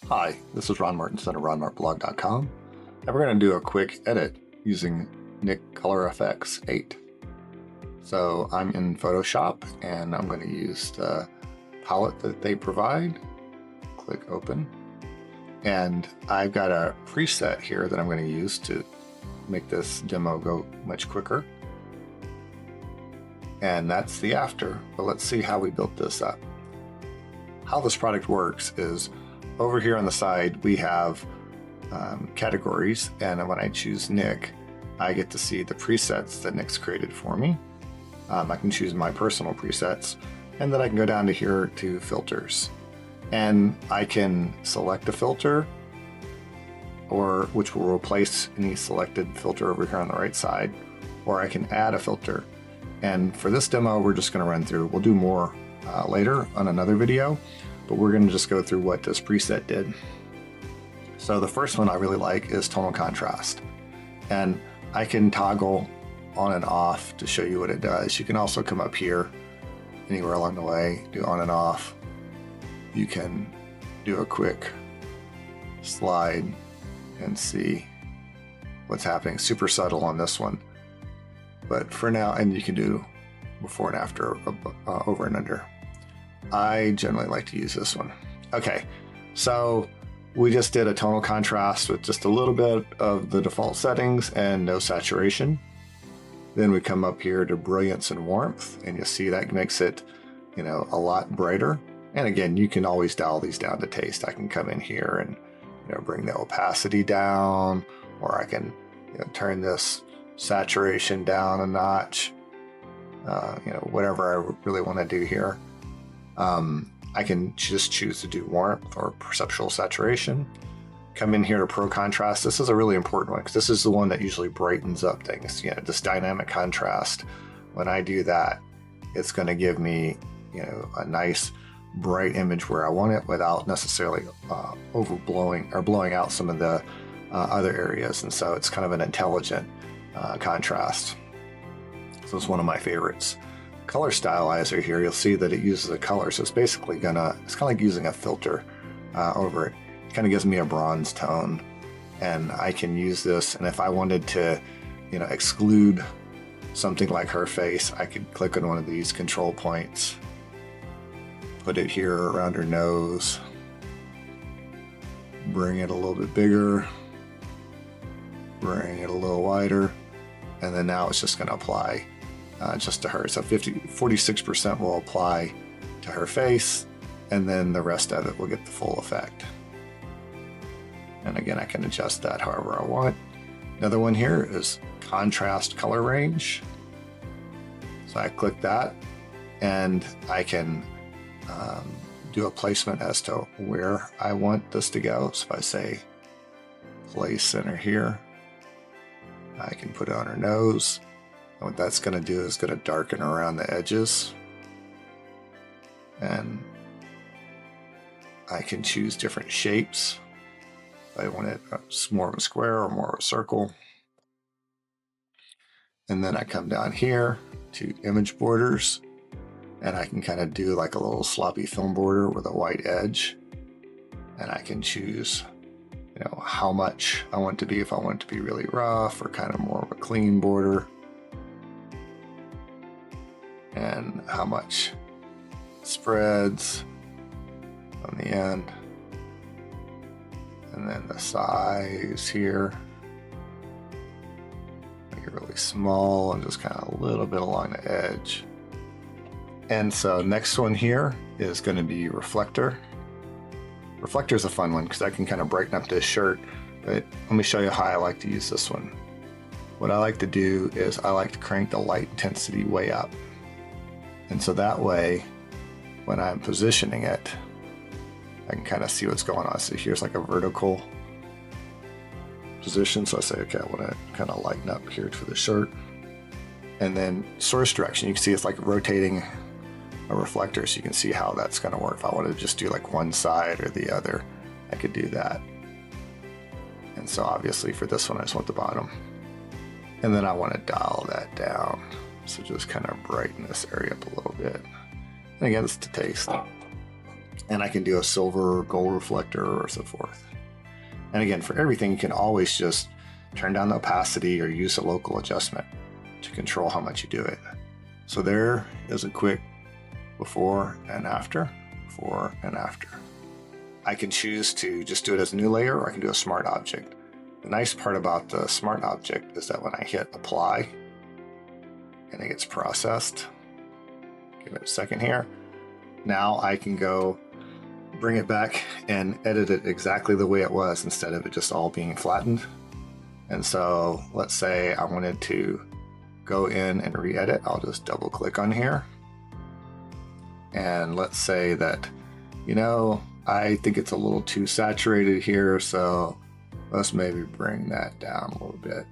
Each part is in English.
Hi, this is Ron Martinson of ronmartblog.com, and we're going to do a quick edit using Nik Color Efex 8. So I'm in Photoshop, and I'm going to use the palette that they provide. Click Open. And I've got a preset here that I'm going to use to make this demo go much quicker. And that's the after, but let's see how we built this up. How this product works is over here on the side, we have categories, and when I choose Nik, I get to see the presets that Nik's created for me. I can choose my personal presets, and then I can go down to here to filters. And I can select a filter, or which will replace any selected filter over here on the right side, or I can add a filter. And for this demo, we're just going to run through. We'll do more later on another video, but we're going to just go through what this preset did. So the first one I really like is tonal contrast, and I can toggle on and off to show you what it does. You can also come up here anywhere along the way, do on and off. You can do a quick slide and see what's happening. Super subtle on this one, but for now, and you can do before and after, over and under. I generally like to use this one. Okay, so we just did a tonal contrast with just a little bit of the default settings and no saturation. Then we come up here to brilliance and warmth, and you'll see that makes it, a lot brighter. And again, you can always dial these down to taste. I can come in here and bring the opacity down, or I can turn this saturation down a notch. Whatever I really want to do here. I can just choose to do warmth or perceptual saturation. Come in here to pro contrast. This is a really important one because this is the one that usually brightens up things. This dynamic contrast. When I do that, it's going to give me, a nice bright image where I want it without necessarily overblowing or blowing out some of the other areas. And so it's kind of an intelligent contrast. So it's one of my favorites. Color stylizer here, you'll see that it uses a color, so it's basically it's kind of like using a filter over it. It kind of gives me a bronze tone, and I can use this, and if I wanted to exclude something like her face, I could click on one of these control points, put it here around her nose, bring it a little bit bigger, bring it a little wider, and then now it's just going to apply just to her. So 46% will apply to her face, and then the rest of it will get the full effect. And again, I can adjust that however I want. Another one here is contrast color range. So I click that, and I can do a placement as to where I want this to go. So if I say place center here, I can put it on her nose. And what that's going to do is going to darken around the edges. And I can choose different shapes. I want it more of a square or more of a circle. And then I come down here to image borders, and I can kind of do like a little sloppy film border with a white edge. And I can choose, how much I want it to be, if I want it to be really rough or kind of more of a clean border. And how much spreads on the end. And then the size here. Make it really small and just kind of a little bit along the edge. And so next one here is going to be reflector. Reflector is a fun one because I can kind of brighten up this shirt, but let me show you how I like to use this one. What I like to do is I like to crank the light intensity way up. And so that way, when I'm positioning it, I can kind of see what's going on. So here's like a vertical position. So I say, okay, I want to kind of lighten up here for the shirt. And then source direction, you can see it's like rotating a reflector, so you can see how that's going to work. If I wanted to just do like one side or the other, I could do that. And so obviously for this one, I just want the bottom. And then I want to dial that down. So just kind of brighten this area up a little bit. And again, it's to taste. And I can do a silver gold reflector or so forth. And again, for everything, you can always just turn down the opacity or use a local adjustment to control how much you do it. So there is a quick before and after, before and after. I can choose to just do it as a new layer, or I can do a smart object. The nice part about the smart object is that when I hit apply and it gets processed, give it a second here. Now I can go bring it back and edit it exactly the way it was instead of it just all being flattened. And so let's say I wanted to go in and re-edit. I'll just double click on here. And let's say that, you know, I think it's a little too saturated here, so let's maybe bring that down a little bit.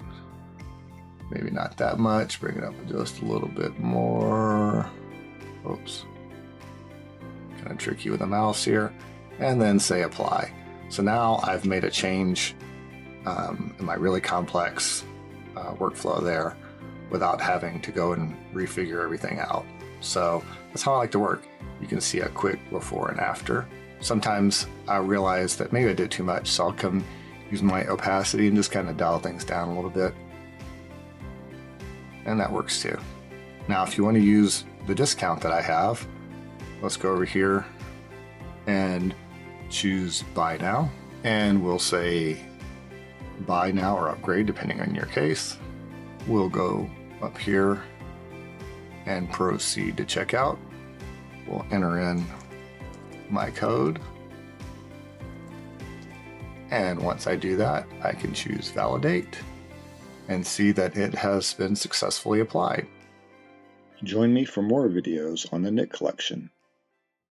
Maybe not that much, bring it up just a little bit more. Oops. Kind of tricky with the mouse here. And then say apply. So now I've made a change in my really complex workflow there without having to go and refigure everything out. So that's how I like to work. You can see a quick before and after. Sometimes I realize that maybe I did too much, so I'll come use my opacity and just kind of dial things down a little bit. And that works too. Now, if you want to use the discount that I have, let's go over here and choose buy now. And we'll say buy now or upgrade, depending on your case. We'll go up here and proceed to checkout. We'll enter in my code. And once I do that, I can choose validate and see that it has been successfully applied. Join me for more videos on the Nik collection.